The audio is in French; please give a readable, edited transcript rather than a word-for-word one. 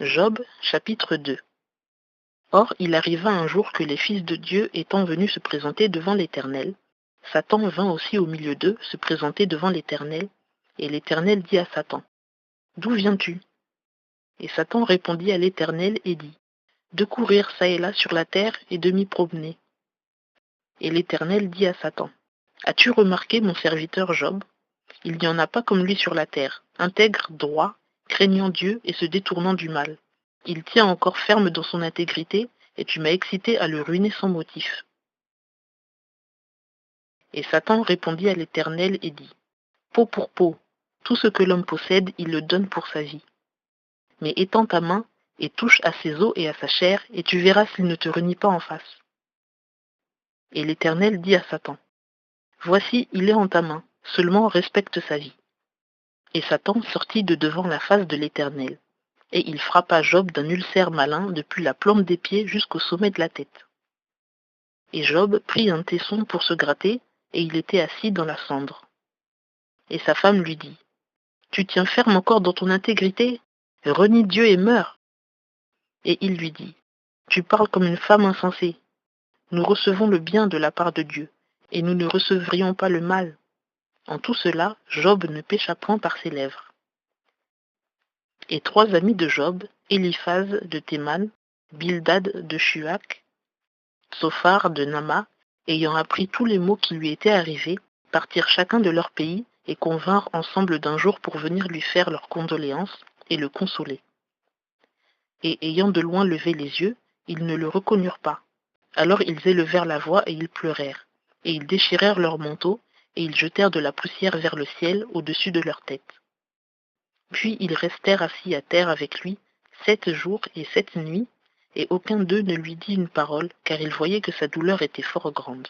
Job, chapitre 2. Or, il arriva un jour que les fils de Dieu étant venus se présenter devant l'Éternel, Satan vint aussi au milieu d'eux se présenter devant l'Éternel, et l'Éternel dit à Satan, « D'où viens-tu » Et Satan répondit à l'Éternel et dit, « De courir çà et là sur la terre et de m'y promener. » Et l'Éternel dit à Satan, « As-tu remarqué mon serviteur Job? Il n'y en a pas comme lui sur la terre, intègre, droit, craignant Dieu et se détournant du mal. Il tient encore ferme dans son intégrité, et tu m'as excité à le ruiner sans motif. » Et Satan répondit à l'Éternel et dit, « Peau pour peau, tout ce que l'homme possède, il le donne pour sa vie. Mais étends ta main et touche à ses os et à sa chair, et tu verras s'il ne te renie pas en face. » Et l'Éternel dit à Satan, « Voici, il est en ta main, seulement respecte sa vie. » Et Satan sortit de devant la face de l'Éternel, et il frappa Job d'un ulcère malin depuis la plante des pieds jusqu'au sommet de la tête. Et Job prit un tesson pour se gratter, et il était assis dans la cendre. Et sa femme lui dit, « Tu tiens ferme encore dans ton intégrité? Renie Dieu et meurs. » Et il lui dit, « Tu parles comme une femme insensée. Nous recevons le bien de la part de Dieu, et nous ne recevrions pas le mal. » En tout cela, Job ne pécha point par ses lèvres. Et 3 amis de Job, Éliphaz de Théman, Bildad de Shuach, Tsophar de Nama, ayant appris tous les maux qui lui étaient arrivés, partirent chacun de leur pays et convinrent ensemble d'un jour pour venir lui faire leurs condoléances et le consoler. Et ayant de loin levé les yeux, ils ne le reconnurent pas. Alors ils élevèrent la voix et ils pleurèrent, et ils déchirèrent leurs manteaux, et ils jetèrent de la poussière vers le ciel au-dessus de leur tête. Puis ils restèrent assis à terre avec lui 7 jours et 7 nuits, et aucun d'eux ne lui dit une parole, car ils voyaient que sa douleur était fort grande.